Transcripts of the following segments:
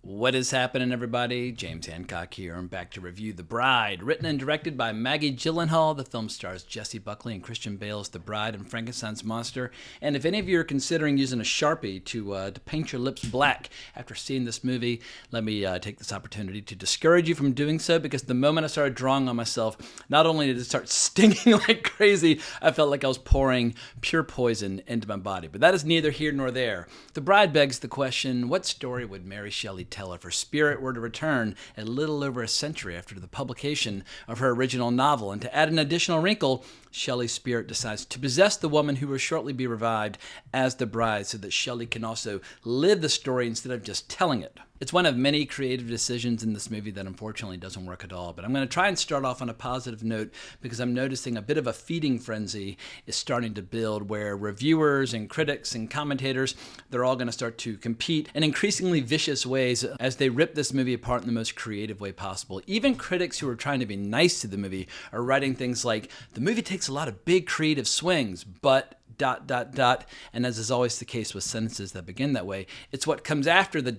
What is happening, everybody? James Hancock here. I'm back to review The Bride. Written and directed by Maggie Gyllenhaal, the film stars Jessie, Buckley, and Christian Bale as the bride and Frankenstein's monster. And if any of you are considering using a Sharpie to paint your lips black after seeing this movie, let me take this opportunity to discourage you from doing so, because the moment I started drawing on myself, not only did it start stinging like crazy, I felt like I was pouring pure poison into my body. But that is neither here nor there. The Bride begs the question, what story would Mary Shelley tell if her spirit were to return a little over a century after the publication of her original novel? And to add an additional wrinkle, Shelley's spirit decides to possess the woman who will shortly be revived as the bride, so that Shelley can also live the story instead of just telling it. It's one of many creative decisions in this movie that unfortunately doesn't work at all. But I'm going to try and start off on a positive note, because I'm noticing a bit of a feeding frenzy is starting to build, where reviewers and critics and commentators, they're all going to start to compete in increasingly vicious ways as they rip this movie apart in the most creative way possible. Even critics who are trying to be nice to the movie are writing things like, the movie takes a lot of big creative swings, but ... And as is always the case with sentences that begin that way, it's what comes after the ...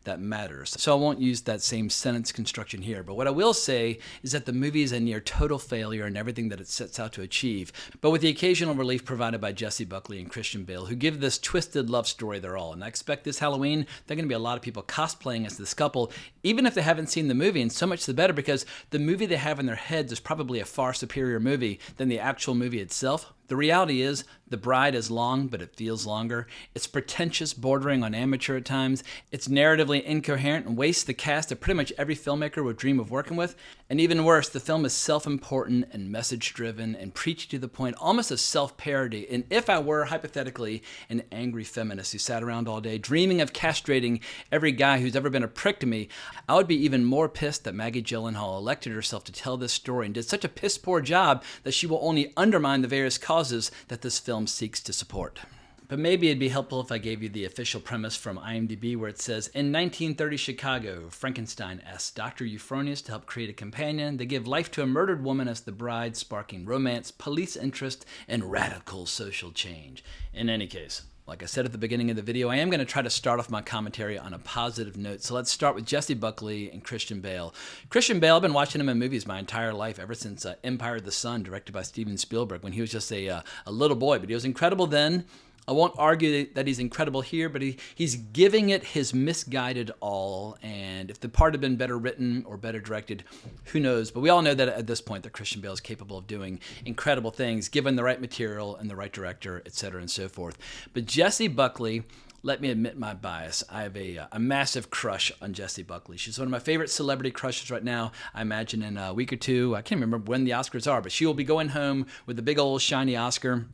that matters. So I won't use that same sentence construction here, but what I will say is that the movie is a near total failure in everything that it sets out to achieve, but with the occasional relief provided by Jessie, Buckley, and Christian Bale, who give this twisted love story their all. And I expect this Halloween, there are going to be a lot of people cosplaying as this couple, even if they haven't seen the movie, and so much the better, because the movie they have in their heads is probably a far superior movie than the actual movie itself. The reality is, The Bride is long, but it feels longer. It's pretentious, bordering on amateur at times. It's narratively incoherent and wastes the cast that pretty much every filmmaker would dream of working with. And even worse, the film is self-important and message-driven and preachy to the point, almost a self-parody. And if I were, hypothetically, an angry feminist who sat around all day dreaming of castrating every guy who's ever been a prick to me, I would be even more pissed that Maggie Gyllenhaal elected herself to tell this story and did such a piss-poor job that she will only undermine the various causes that this film seeks to support. But maybe it'd be helpful if I gave you the official premise from IMDb, where it says, in 1930 Chicago, Frankenstein asks Dr. Euphronius to help create a companion. They give life to a murdered woman as the bride, sparking romance, police interest, and radical social change. In any case, like I said at the beginning of the video, I am going to try to start off my commentary on a positive note. So let's start with Jessie, Buckley, and Christian Bale. Christian Bale, I've been watching him in movies my entire life, ever since Empire of the Sun, directed by Steven Spielberg, when he was just a little boy. But he was incredible then. I won't argue that he's incredible here, but he's giving it his misguided all, and if the part had been better written or better directed, who knows? But we all know that at this point that Christian Bale is capable of doing incredible things, given the right material and the right director, etc. and so forth. But Jessie Buckley, let me admit my bias. I have a massive crush on Jessie Buckley. She's one of my favorite celebrity crushes right now. I imagine in a week or two, I can't remember when the Oscars are, but she will be going home with a big old shiny Oscar.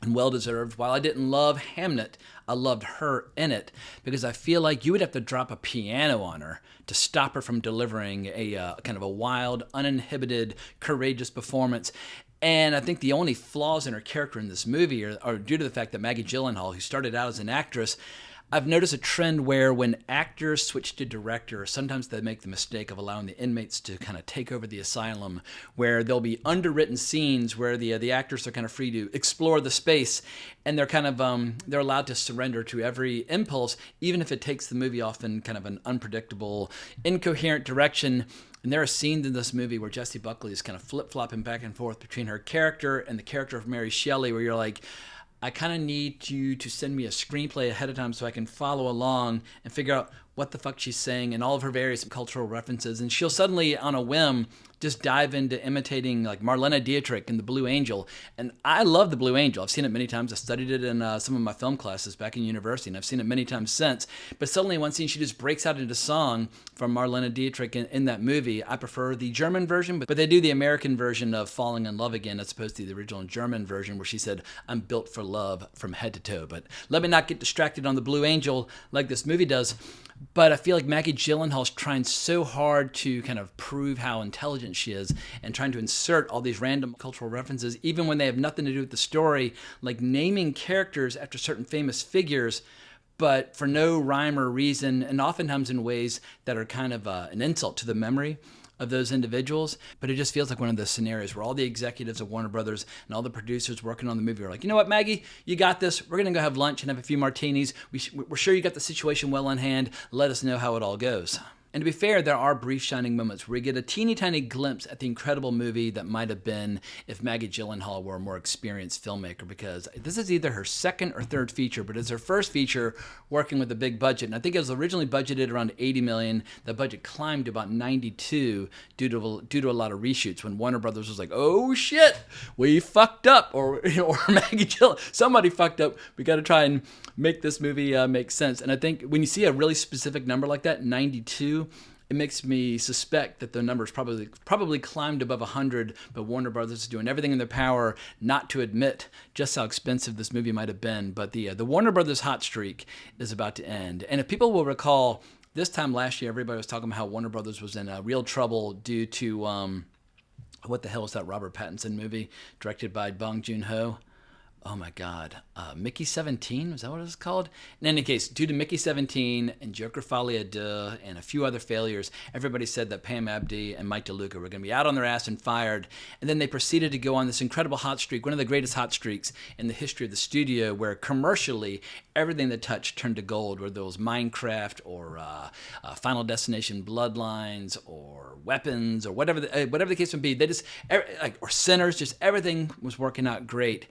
And well-deserved. While I didn't love Hamnet, I loved her in it, because I feel like you would have to drop a piano on her to stop her from delivering a kind of a wild, uninhibited, courageous performance. And I think the only flaws in her character in this movie are due to the fact that Maggie Gyllenhaal, who started out as an actress, I've noticed a trend where when actors switch to director, sometimes they make the mistake of allowing the inmates to kind of take over the asylum, where there'll be underwritten scenes where the actors are kind of free to explore the space, and they're kind of they're allowed to surrender to every impulse, even if it takes the movie off in kind of an unpredictable, incoherent direction. And there are scenes in this movie where Jessie Buckley is kind of flip-flopping back and forth between her character and the character of Mary Shelley, where you're like, I kind of need you to send me a screenplay ahead of time so I can follow along and figure out what the fuck she's saying and all of her various cultural references. And she'll suddenly, on a whim, just dive into imitating like Marlene Dietrich in The Blue Angel. And I love The Blue Angel. I've seen it many times. I studied it in some of my film classes back in university, and I've seen it many times since. But suddenly one scene, she just breaks out into song from Marlene Dietrich in that movie. I prefer the German version, but they do the American version of Falling in Love Again as opposed to the original German version where she said, I'm built for love from head to toe. But let me not get distracted on The Blue Angel like this movie does. But I feel like Maggie Gyllenhaal's trying so hard to kind of prove how intelligent she is and trying to insert all these random cultural references, even when they have nothing to do with the story, like naming characters after certain famous figures, but for no rhyme or reason, and oftentimes in ways that are kind of an insult to the memory of those individuals, but it just feels like one of those scenarios where all the executives of Warner Brothers and all the producers working on the movie are like, you know what, Maggie, you got this. We're going to go have lunch and have a few martinis. We're sure you got the situation well in hand. Let us know how it all goes. And to be fair, there are brief shining moments where we get a teeny tiny glimpse at the incredible movie that might have been if Maggie Gyllenhaal were a more experienced filmmaker, because this is either her second or third feature, but it's her first feature working with a big budget. And I think it was originally budgeted around $80 million. The budget climbed to about $92 due to a lot of reshoots when Warner Brothers was like, oh shit, we fucked up, or Maggie Gyllenhaal, somebody fucked up. We got to try and make this movie make sense. And I think when you see a really specific number like that, 92, it makes me suspect that the numbers probably climbed above 100, but Warner Brothers is doing everything in their power not to admit just how expensive this movie might have been. But the Warner Brothers hot streak is about to end. And if people will recall, this time last year, everybody was talking about how Warner Brothers was in real trouble due to, what the hell is that Robert Pattinson movie directed by Bong Joon-ho? Oh my God, Mickey 17, was that what it was called? In any case, due to Mickey 17 and Joker Folie à Deux and a few other failures, everybody said that Pam Abdi and Mike DeLuca were going to be out on their ass and fired. And then they proceeded to go on this incredible hot streak, one of the greatest hot streaks in the history of the studio, where commercially everything they touched turned to gold, whether it was Minecraft or Final Destination Bloodlines or Weapons or whatever the case would be. They just, or Sinners, just everything was working out great.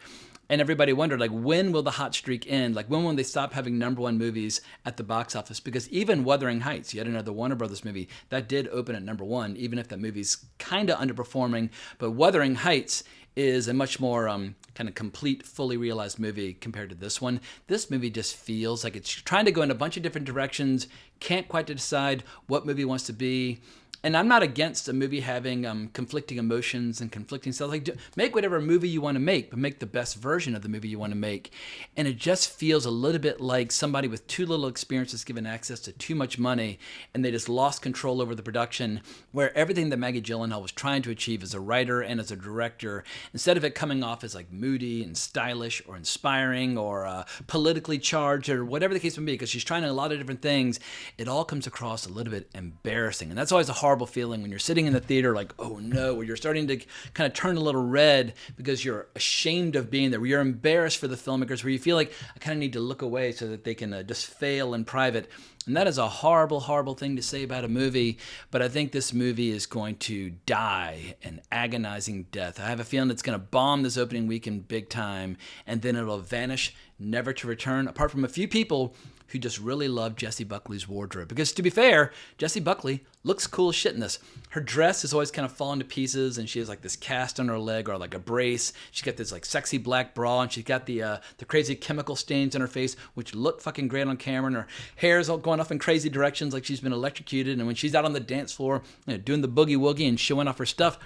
And everybody wondered, like, when will the hot streak end? Like, when will they stop having number one movies at the box office? Because even Wuthering Heights, yet another Warner Brothers movie, that did open at number one, even if that movie's kind of underperforming. But Wuthering Heights is a much more kind of complete, fully realized movie compared to this one. This movie just feels like it's trying to go in a bunch of different directions, can't quite decide what movie it wants to be. And I'm not against a movie having conflicting emotions and conflicting stuff. Like, make whatever movie you want to make, but make the best version of the movie you want to make. And it just feels a little bit like somebody with too little experience is given access to too much money, and they just lost control over the production, where everything that Maggie Gyllenhaal was trying to achieve as a writer and as a director, instead of it coming off as like moody and stylish or inspiring or politically charged or whatever the case may be, because she's trying a lot of different things, it all comes across a little bit embarrassing. And that's always a horrible feeling when you're sitting in the theater like, oh no, where you're starting to kind of turn a little red because you're ashamed of being there, where you're embarrassed for the filmmakers, where you feel like I kind of need to look away so that they can just fail in private. And that is a horrible, horrible thing to say about a movie, but I think this movie is going to die an agonizing death. I have a feeling it's going to bomb this opening weekend big time, and then it'll vanish, never to return, apart from a few people who just really love Jessie Buckley's wardrobe. Because to be fair, Jessie Buckley looks cool as shit in this. Her dress is always kind of falling to pieces, and she has like this cast on her leg or like a brace. She's got this like sexy black bra, and she's got the crazy chemical stains on her face, which look fucking great on camera, and her hair's all going off in crazy directions like she's been electrocuted. And when she's out on the dance floor, doing the boogie woogie and showing off her stuff,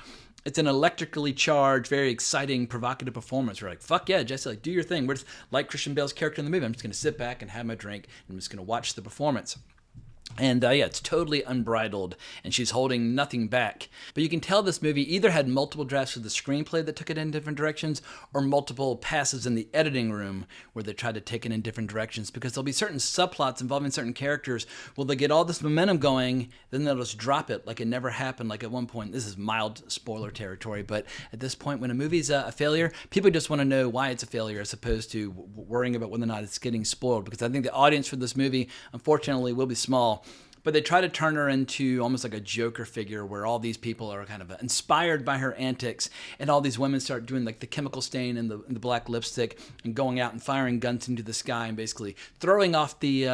it's an electrically charged, very exciting, provocative performance. We're like, fuck yeah, Jessie, like, do your thing. We're just like Christian Bale's character in the movie. I'm just going to sit back and have my drink, and I'm just going to watch the performance. And yeah, it's totally unbridled, and she's holding nothing back. But you can tell this movie either had multiple drafts of the screenplay that took it in different directions, or multiple passes in the editing room where they tried to take it in different directions, because there'll be certain subplots involving certain characters. Well, they get all this momentum going, then they'll just drop it like it never happened. Like at one point, this is mild spoiler territory, but at this point, when a movie's a failure, people just want to know why it's a failure as opposed to worrying about whether or not it's getting spoiled, because I think the audience for this movie, unfortunately, will be small. But they try to turn her into almost like a Joker figure, where all these people are kind of inspired by her antics, and all these women start doing like the chemical stain and the black lipstick and going out and firing guns into the sky and basically throwing off the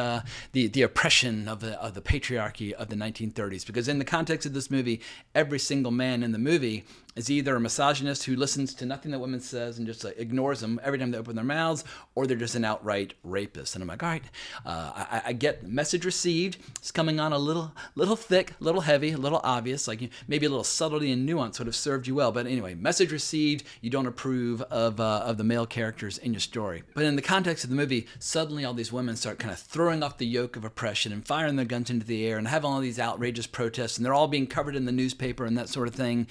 oppression of the patriarchy of the 1930s. Because in the context of this movie, every single man in the movie is either a misogynist who listens to nothing that women says and just ignores them every time they open their mouths, or they're just an outright rapist. And I'm like, all right, I get message received. It's coming on a little thick, a little heavy, a little obvious, like maybe a little subtlety and nuance would have served you well. But anyway, message received, you don't approve of the male characters in your story. But in the context of the movie, suddenly all these women start kind of throwing off the yoke of oppression and firing their guns into the air and having all these outrageous protests, and they're all being covered in the newspaper and that sort of thing.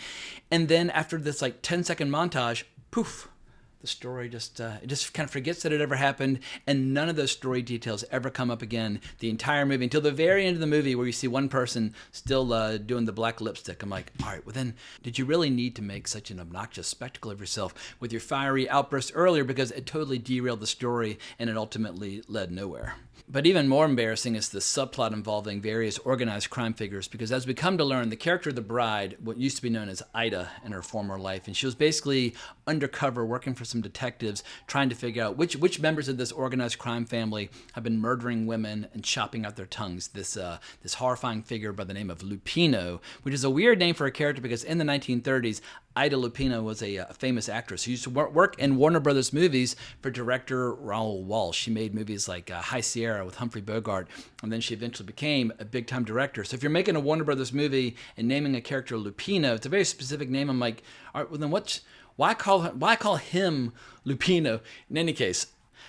And then after this like 10-second montage, poof, the story just it just kind of forgets that it ever happened, and none of those story details ever come up again the entire movie until the very end of the movie, where you see one person still doing the black lipstick. I'm like, all right, well then, did you really need to make such an obnoxious spectacle of yourself with your fiery outburst earlier, because it totally derailed the story and it ultimately led nowhere. But even more embarrassing is the subplot involving various organized crime figures, because as we come to learn, the character of the bride, what used to be known as Ida in her former life, and she was basically undercover working for some detectives trying to figure out which members of this organized crime family have been murdering women and chopping out their tongues. This horrifying figure by the name of Lupino, which is a weird name for a character because in the 1930s, Ida Lupino was a famous actress who used to work in Warner Brothers movies for director Raoul Walsh. She made movies like High Sierra with Humphrey Bogart, and then she eventually became a big-time director. So if you're making a Warner Brothers movie and naming a character Lupino, it's a very specific name. I'm like, all right, well then why call him Lupino? In any case,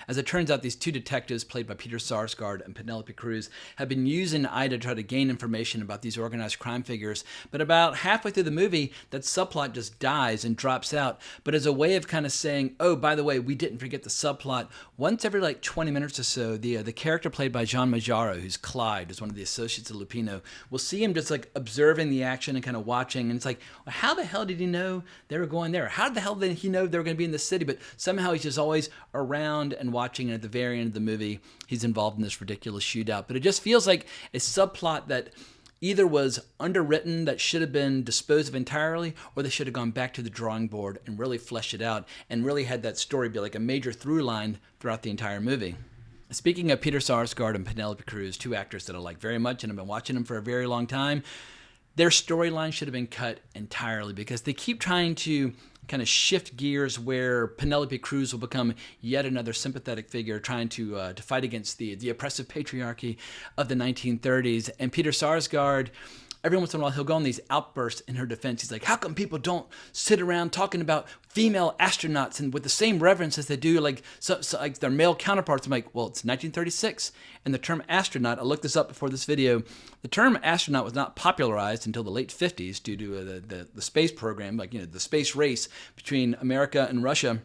as it turns out, these two detectives, played by Peter Sarsgaard and Penelope Cruz, have been using Ida to try to gain information about these organized crime figures. But about halfway through the movie, that subplot just dies and drops out. But as a way of kind of saying, oh, by the way, we didn't forget the subplot, once every like 20 minutes or so, the character played by John Majaro, who's Clyde, is one of the associates of Lupino, we'll see him just like observing the action and kind of watching. And it's like, well, how the hell did he know they were going there? How the hell did he know they were going to be in the city? But somehow he's just always around and watching, and at the very end of the movie, he's involved in this ridiculous shootout. But it just feels like a subplot that either was underwritten, that should have been disposed of entirely, or they should have gone back to the drawing board and really fleshed it out and really had that story be like a major through line throughout the entire movie. Speaking of Peter Sarsgaard and Penelope Cruz, two actors that I like very much and I've been watching them for a very long time, their storyline should have been cut entirely because they keep trying to kind of shift gears where Penelope Cruz will become yet another sympathetic figure trying to fight against the oppressive patriarchy of the 1930s. And Peter Sarsgaard, every once in a while, he'll go on these outbursts in her defense. He's like, how come people don't sit around talking about female astronauts and with the same reverence as they do like their male counterparts? I'm like, well, it's 1936, and the term astronaut, I looked this up before this video, the term astronaut was not popularized until the late 50s due to the space program, like, the space race between America and Russia.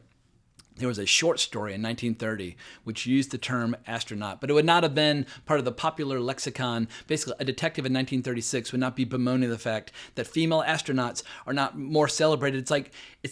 There was a short story in 1930 which used the term astronaut, but it would not have been part of the popular lexicon. Basically, a detective in 1936 would not be bemoaning the fact that female astronauts are not more celebrated. It's like, it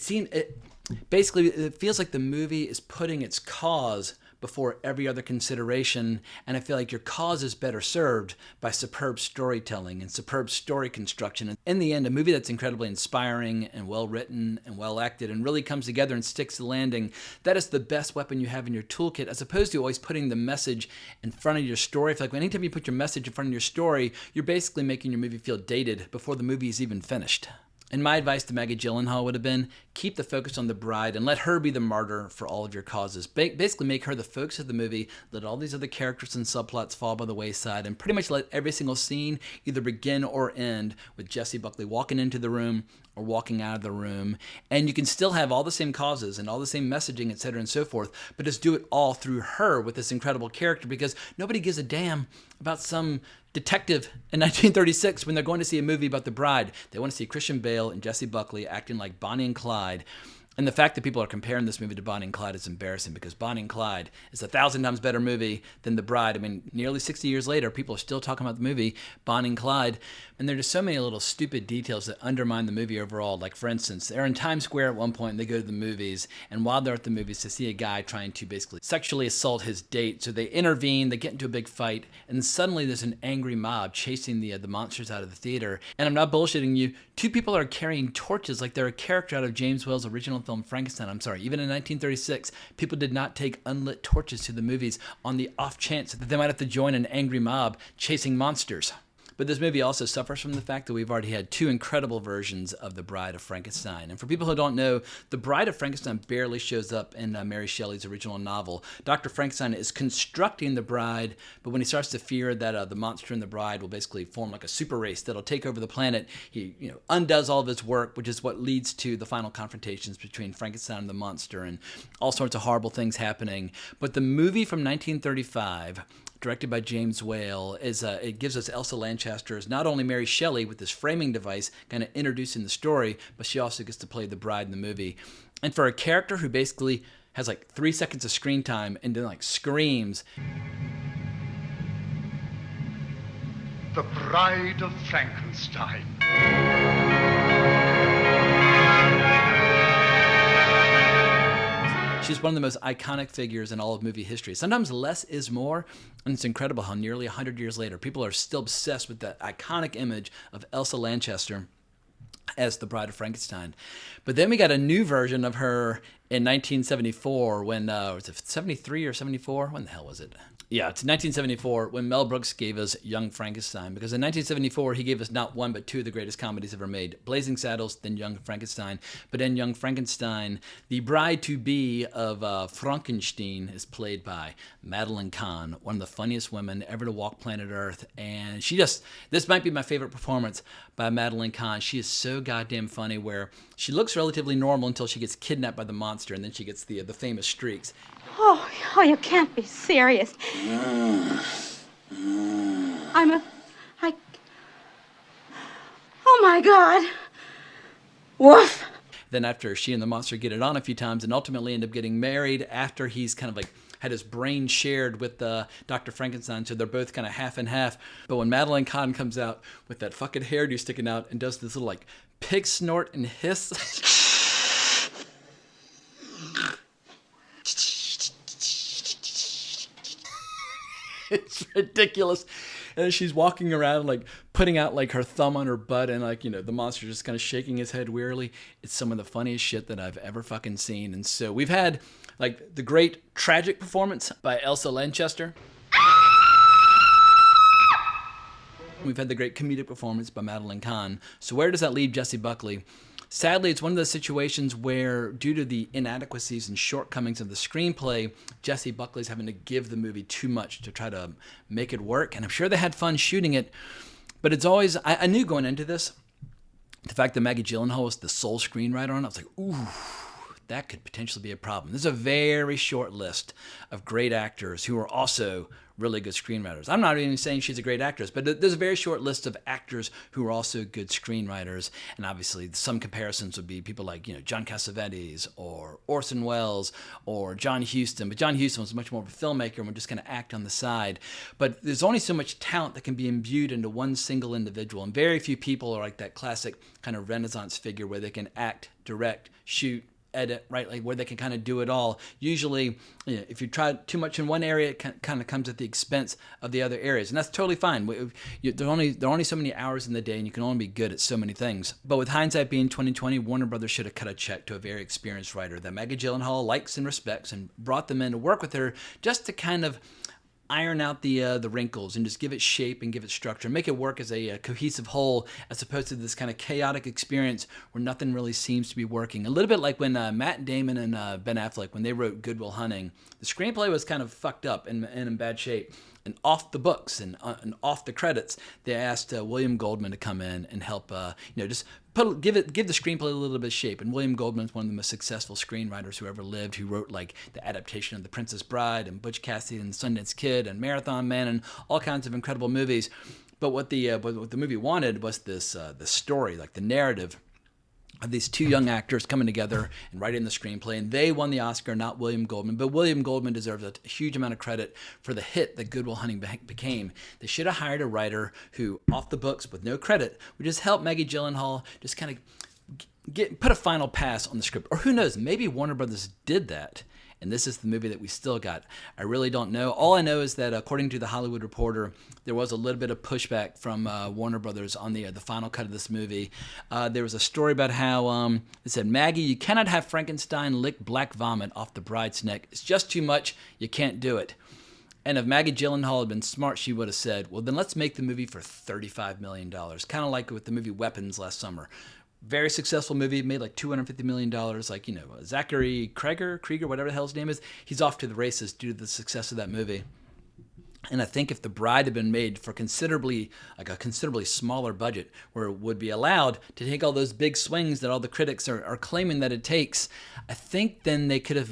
feels like the movie is putting its cause before every other consideration, and I feel like your cause is better served by superb storytelling and superb story construction. And in the end, a movie that's incredibly inspiring and well written and well acted and really comes together and sticks the landing, that is the best weapon you have in your toolkit, as opposed to always putting the message in front of your story. I feel like anytime you put your message in front of your story, you're basically making your movie feel dated before the movie is even finished. And my advice to Maggie Gyllenhaal would have been, keep the focus on the bride and let her be the martyr for all of your causes. Basically make her the focus of the movie, let all these other characters and subplots fall by the wayside, and pretty much let every single scene either begin or end with Jessie Buckley walking into the room or walking out of the room. And you can still have all the same causes and all the same messaging, etc. and so forth, but just do it all through her with this incredible character, because nobody gives a damn about some detective in 1936 when they're going to see a movie about the bride. They want to see Christian Bale and Jessie Buckley acting like Bonnie and Clyde. And the fact that people are comparing this movie to Bonnie and Clyde is embarrassing, because Bonnie and Clyde is 1,000 times better movie than The Bride. I mean, nearly 60 years later, people are still talking about the movie Bonnie and Clyde. And there are just so many little stupid details that undermine the movie overall. Like, for instance, they're in Times Square at one point and they go to the movies. And while they're at the movies, they see a guy trying to basically sexually assault his date. So they intervene, they get into a big fight, and then suddenly there's an angry mob chasing the monsters out of the theater. And I'm not bullshitting you. Two people are carrying torches like they're a character out of James Whale's original film Frankenstein. I'm sorry, even in 1936, people did not take unlit torches to the movies on the off chance that they might have to join an angry mob chasing monsters. But this movie also suffers from the fact that we've already had two incredible versions of The Bride of Frankenstein. And for people who don't know, The Bride of Frankenstein barely shows up in Mary Shelley's original novel. Dr. Frankenstein is constructing the bride, but when he starts to fear that the monster and the bride will basically form like a super race that'll take over the planet, he undoes all of his work, which is what leads to the final confrontations between Frankenstein and the monster and all sorts of horrible things happening. But the movie from 1935, directed by James Whale, it gives us Elsa Lanchester as not only Mary Shelley with this framing device kind of introducing the story, but she also gets to play the bride in the movie. And for a character who basically has like 3 seconds of screen time and then like screams, The Bride of Frankenstein. she's one of the most iconic figures in all of movie history. Sometimes less is more, and it's incredible how nearly 100 years later, people are still obsessed with that iconic image of Elsa Lanchester as the Bride of Frankenstein. But then we got a new version of her in 1974 when, was it 73 or 74? When the hell was it? Yeah, it's 1974 when Mel Brooks gave us Young Frankenstein. Because in 1974, he gave us not one but two of the greatest comedies ever made. Blazing Saddles, then Young Frankenstein. But in Young Frankenstein, the bride-to-be of Frankenstein is played by Madeline Kahn, one of the funniest women ever to walk planet Earth. And this might be my favorite performance by Madeline Kahn. She is so goddamn funny, where she looks relatively normal until she gets kidnapped by the monster, and then she gets the famous shrieks. Oh, you can't be serious. Oh my God. Woof. Then after she and the monster get it on a few times and ultimately end up getting married after he's kind of like had his brain shared with Dr. Frankenstein, so they're both kind of half and half. But when Madeline Kahn comes out with that fucking hairdo sticking out and does this little like pig snort and hiss. It's ridiculous. And she's walking around like putting out like her thumb on her butt, and like, the monster just kind of shaking his head wearily. It's some of the funniest shit that I've ever fucking seen. And so we've had like the great tragic performance by Elsa Lanchester. We've had the great comedic performance by Madeline Kahn. So where does that leave Jessie Buckley? Sadly, it's one of those situations where, due to the inadequacies and shortcomings of the screenplay, Jessie Buckley's having to give the movie too much to try to make it work. And I'm sure they had fun shooting it, but it's always, I knew going into this, the fact that Maggie Gyllenhaal was the sole screenwriter on it, I was like, ooh, that could potentially be a problem. There's a very short list of great actors who are also really good screenwriters. I'm not even saying she's a great actress, but there's a very short list of actors who are also good screenwriters. And obviously some comparisons would be people like, John Cassavetes or Orson Welles or John Huston. But John Huston was much more of a filmmaker and would just kind of act on the side. But there's only so much talent that can be imbued into one single individual. And very few people are like that classic kind of Renaissance figure where they can act, direct, shoot, edit, right? Like where they can kind of do it all. Usually, if you try too much in one area, it kind of comes at the expense of the other areas, and that's totally fine. There are only so many hours in the day, and you can only be good at so many things. But with hindsight being 2020, Warner Brothers should have cut a check to a very experienced writer that Maggie Gyllenhaal likes and respects, and brought them in to work with her just to kind of iron out the wrinkles and just give it shape and give it structure, make it work as a cohesive whole, as opposed to this kind of chaotic experience where nothing really seems to be working. A little bit like when Matt Damon and Ben Affleck, when they wrote Good Will Hunting, the screenplay was kind of fucked up and in bad shape. And off the books and off the credits, they asked William Goldman to come in and help, just give the screenplay a little bit of shape. And William Goldman is one of the most successful screenwriters who ever lived, who wrote like the adaptation of The Princess Bride and Butch Cassidy and the Sundance Kid and Marathon Man and all kinds of incredible movies. But what the movie wanted was this the story, like the narrative of these two young actors coming together and writing the screenplay, and they won the Oscar, not William Goldman. But William Goldman deserves a huge amount of credit for the hit that Good Will Hunting became. They should have hired a writer who, off the books with no credit, would just help Maggie Gyllenhaal just kind of put a final pass on the script. Or who knows, maybe Warner Brothers did that, and this is the movie that we still got. I really don't know. All I know is that according to The Hollywood Reporter, there was a little bit of pushback from Warner Brothers on the final cut of this movie. There was a story about how it said, Maggie, you cannot have Frankenstein lick black vomit off the bride's neck. It's just too much. You can't do it. And if Maggie Gyllenhaal had been smart, she would have said, well, then let's make the movie for $35 million. Kind of like with the movie Weapons last summer. Very successful movie, made like $250 million. Like, Zachary Krieger, whatever the hell his name is, he's off to the races due to the success of that movie. And I think if The Bride had been made for a considerably smaller budget, where it would be allowed to take all those big swings that all the critics are claiming that it takes, I think then they could have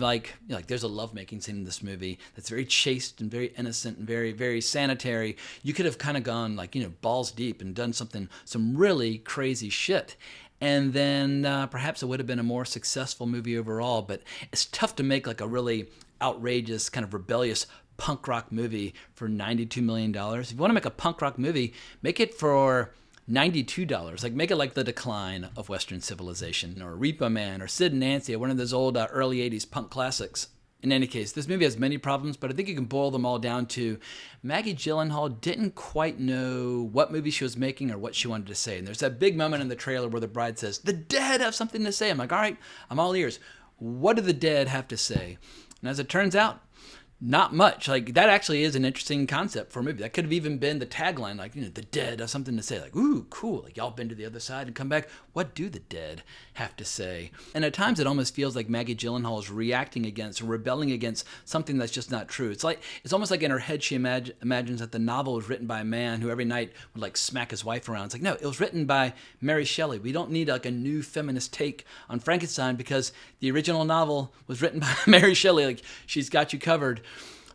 there's a lovemaking scene in this movie that's very chaste and very innocent and very, very sanitary. You could have kind of gone balls deep and done some really crazy shit. and then perhaps it would have been a more successful movie overall. But it's tough to make like a really outrageous, kind of rebellious punk rock movie for $92 million. If you want to make a punk rock movie, make it for $92. Like, make it like The Decline of Western Civilization, or Repo Man, or Sid and Nancy, or one of those old early 80s punk classics. In any case, this movie has many problems, but I think you can boil them all down to Maggie Gyllenhaal didn't quite know what movie she was making or what she wanted to say. And there's that big moment in the trailer where the bride says, "The dead have something to say." I'm like, all right, I'm all ears. What do the dead have to say? And as it turns out, not much. Like, that actually is an interesting concept for a movie. That could have even been the tagline, like, the dead have something to say. Like, ooh, cool. Like, y'all been to the other side and come back. What do the dead have to say? And at times it almost feels like Maggie Gyllenhaal is reacting against or rebelling against something that's just not true. It's almost like in her head she imagines that the novel was written by a man who every night would like smack his wife around. It's like, no, it was written by Mary Shelley. We don't need like a new feminist take on Frankenstein because the original novel was written by Mary Shelley. Like, she's got you covered.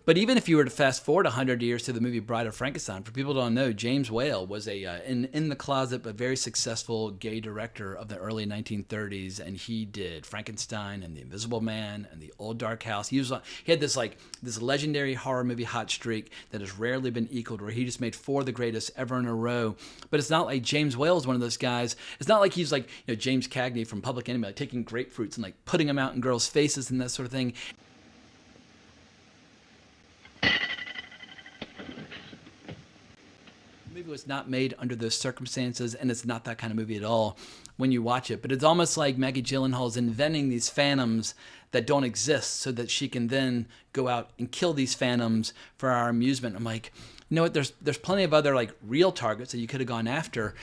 But even if you were to fast forward 100 years to the movie Bride of Frankenstein, for people who don't know, James Whale was a in the closet but very successful gay director of the early 1930s, and he did Frankenstein and The Invisible Man and The Old Dark House. He had this legendary horror movie hot streak that has rarely been equaled, where he just made 4 of the greatest ever in a row. But it's not like James Whale is one of those guys. It's not like he's like James Cagney from Public Enemy, like taking grapefruits and like putting them out in girls' faces and that sort of thing. The movie was not made under those circumstances, and it's not that kind of movie at all when you watch it. But it's almost like Maggie Gyllenhaal is inventing these phantoms that don't exist so that she can then go out and kill these phantoms for our amusement. I'm like, you know what? There's plenty of other like real targets that you could have gone after.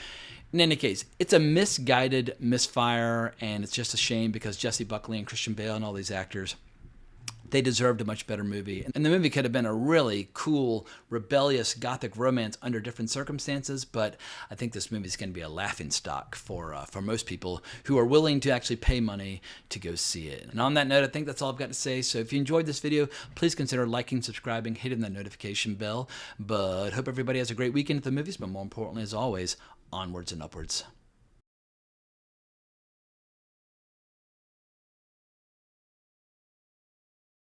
In any case, it's a misguided misfire, and it's just a shame because Jessie, Buckley, and Christian Bale and all these actors, they deserved a much better movie. And the movie could have been a really cool, rebellious, gothic romance under different circumstances, but I think this movie is going to be a laughingstock for most people who are willing to actually pay money to go see it. And on that note, I think that's all I've got to say. So if you enjoyed this video, please consider liking, subscribing, hitting that notification bell. But hope everybody has a great weekend at the movies, but more importantly, as always, onwards and upwards.